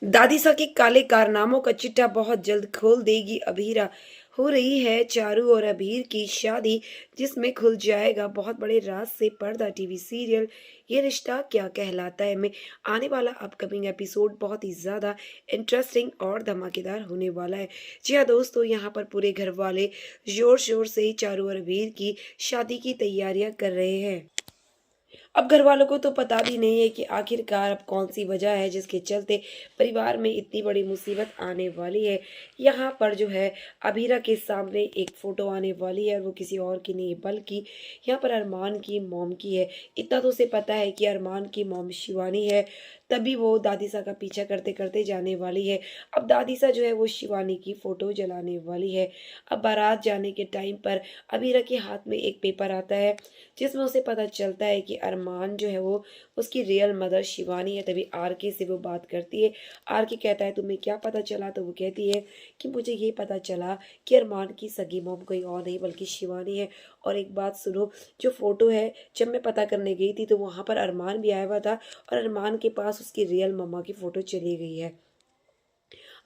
दादीसा के काले कारनामों का चिट्ठा बहुत जल्द खोल देगी अभीरा। हो रही है चारू और अभीर की शादी, जिसमें खुल जाएगा बहुत बड़े राज से पर्दा। टीवी सीरियल ये रिश्ता क्या कहलाता है में आने वाला अपकमिंग एपिसोड बहुत ही ज़्यादा इंटरेस्टिंग और धमाकेदार होने वाला है। जी हाँ दोस्तों, यहाँ पर पूरे घर वाले जोर शोर से ही चारू और अभीर की शादी की तैयारियां कर रहे हैं। अब घर वालों को तो पता भी नहीं है कि आखिरकार अब कौन सी वजह है जिसके चलते परिवार में इतनी बड़ी मुसीबत आने वाली है। यहाँ पर जो है अभीरा के सामने एक फ़ोटो आने वाली है और वो किसी और की नहीं बल्कि यहाँ पर अरमान की मॉम की है। इतना तो उसे पता है कि अरमान की मॉम शिवानी है, तभी वो दादीसा का पीछा करते करते जाने वाली है। अब दादीसा जो है वो शिवानी की फ़ोटो जलाने वाली है। अब बारात जाने के टाइम पर अभीरा के हाथ में एक पेपर आता है, जिसमें उसे पता चलता है कि अरमान जो है वो उसकी रियल मदर शिवानी है। तभी आर के से वो बात करती है। आर के कहता है तुम्हें क्या पता चला? तो वो कहती है कि मुझे ये पता चला कि अरमान की सगी मॉम कोई और नहीं बल्कि शिवानी है। और एक बात सुनो, जो फोटो है जब मैं पता करने गई थी तो वहां पर अरमान भी आया हुआ था और अरमान के पास उसकी रियल मम्मा की फोटो चली गई है।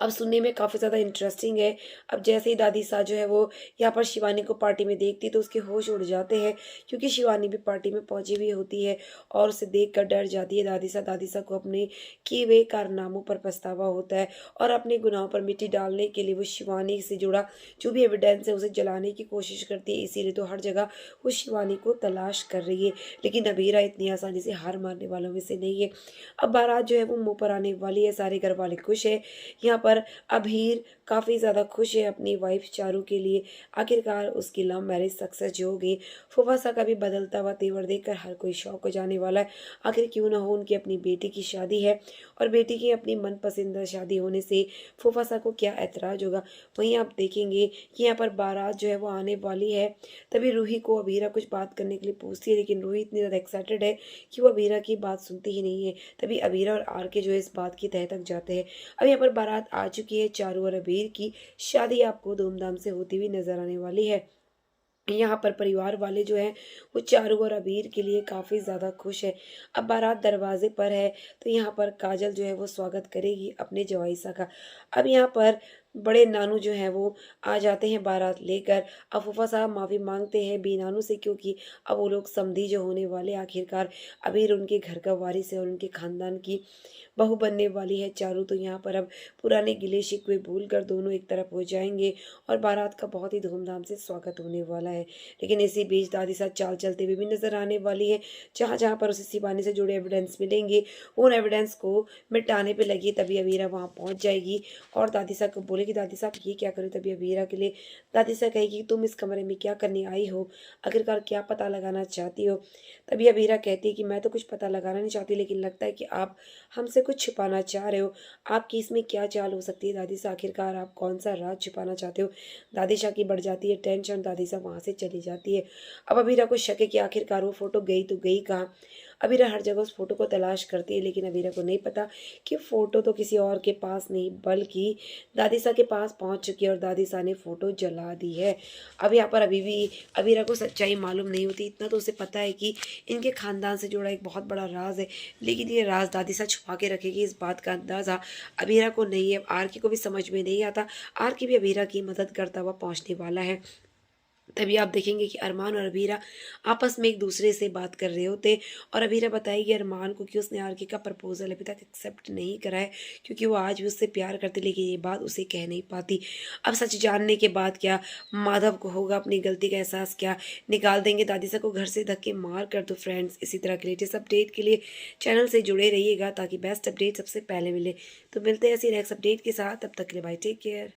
अब सुनने में काफ़ी ज़्यादा इंटरेस्टिंग है। अब जैसे ही दादी सा जो है वो यहाँ पर शिवानी को पार्टी में देखती है तो उसके होश उड़ जाते हैं, क्योंकि शिवानी भी पार्टी में पहुंची हुई होती है और उसे देख कर डर जाती है। दादी सा को अपने किए हुए कारनामों पर पछतावा होता है और अपने गुनाहों पर मिट्टी डालने के लिए वो शिवानी से जुड़ा जो भी एविडेंस है उसे जलाने की कोशिश करती है। इसीलिए तो हर जगह वो शिवानी को तलाश कर रही है। लेकिन अबीरा इतनी आसानी से हार मानने वालों में से नहीं है। अब बारात जो है वो मुंह पर आने वाली है। सारे घर वाले खुश है। यहाँ पर अभीर काफ़ी ज़्यादा खुश है अपनी वाइफ चारू के लिए। आखिरकार उसकी लव मैरिज सक्सेस जो होगी। फुफासा का भी बदलता हुआ तेवर देखकर हर कोई शौक हो जाने वाला है। आखिर क्यों ना हो, उनकी अपनी बेटी की शादी है और बेटी की अपनी मनपसंद शादी होने से फुफासा को क्या ऐतराज़ होगा। वहीं आप देखेंगे कि यहाँ पर बारात जो है वो आने वाली है। तभी रूही को अभीरा कुछ बात करने के लिए पूछती है, लेकिन रूही इतनी ज़्यादा एक्साइटेड है कि वो अभीरा की बात सुनती ही नहीं है। तभी अभीरा और आर के जो है इस बात की तह तक जाते हैं। अब यहाँ पर बारात आ चुकी है। चारू और अबीर की शादी आपको धूमधाम से होती हुई नजर आने वाली है। यहाँ पर परिवार वाले जो हैं वो चारू और अबीर के लिए काफ़ी ज़्यादा खुश है। अब बारात दरवाजे पर है तो यहाँ पर काजल जो है वो स्वागत करेगी अपने जवाईसा का। अब यहाँ पर बड़े नानू जो हैं वो आ जाते हैं बारात लेकर। अब फूफा साहब माफ़ी मांगते हैं बी नानू से, क्योंकि अब वो लोग समधी जो होने वाले आखिरकार अबीर उनके घर का वारिस है और उनके खानदान की बहू बनने वाली है चारू। तो यहाँ पर अब पुराने गिले शिकवे भूल कर दोनों एक तरफ हो जाएंगे और बारात का बहुत ही धूमधाम से स्वागत होने वाला है। लेकिन इसी बीच दादी साथ चाल चलते हुए भी नजर आने वाली है। जहाँ जहाँ पर उसे शिवानी से जुड़े एविडेंस मिलेंगे उन एविडेंस को मिटाने पे लगी। तभी अवीरा वहाँ पहुँच जाएगी और दादी साहब को बोलेगी दादी साहब ये क्या करो। तभी अवीरा के लिए दादी साहब कहेगी तुम इस कमरे में क्या करने आई हो, आखिरकार क्या पता लगाना चाहती हो। तभी अवीरा कहती है कि मैं तो कुछ पता लगाना नहीं चाहती, लेकिन लगता है कि आप हमसे कुछ छिपाना चाह रहे हो। आपकी इसमें क्या चाल हो सकती है दादी साहब, आखिरकार आप कौन सा राज छिपाना चाहते हो। दादी शाह की बढ़ जाती है टेंशन, दादी साहब वहाँ से चली जाती है। अब अबीरा को शक है कि आखिरकार वो फोटो गई तो गई कहाँ। अबीरा हर जगह उस फोटो को तलाश करती है, लेकिन अबीरा को नहीं पता कि फोटो तो किसी और के पास नहीं बल्कि दादी साहब के पास पहुंच चुकी है और दादी साहब ने फोटो जला दी है। अब यहाँ पर अभी भी अबीरा को सच्चाई मालूम नहीं होती। इतना तो उसे पता है कि इनके खानदान से जुड़ा एक बहुत बड़ा राज है, लेकिन ये राज दादी साहब छुपा के रखेगी इस बात का अंदाजा अबीरा को नहीं है। आर के को भी समझ में नहीं आता। आर के भी अबीरा की मदद करता हुआ पहुंचने वाला है। तभी आप देखेंगे कि अरमान और अबीरा आपस में एक दूसरे से बात कर रहे होते और अबीरा बताएगी अरमान को कि उसने आरके का प्रपोजल अभी तक एक्सेप्ट नहीं करा है, क्योंकि वो आज भी उससे प्यार करती, लेकिन ये बात उसे कह नहीं पाती। अब सच जानने के बाद क्या माधव को होगा अपनी गलती का एहसास, क्या निकाल देंगे दादी सा को घर से धक्के मार कर। दो फ्रेंड्स, इसी तरह के लेटेस्ट अपडेट के लिए चैनल से जुड़े रहिएगा ताकि बेस्ट अपडेट सबसे पहले मिले। तो मिलते हैं ऐसी नेक्स्ट अपडेट के साथ, तब तक के लिए बाय, टेक केयर।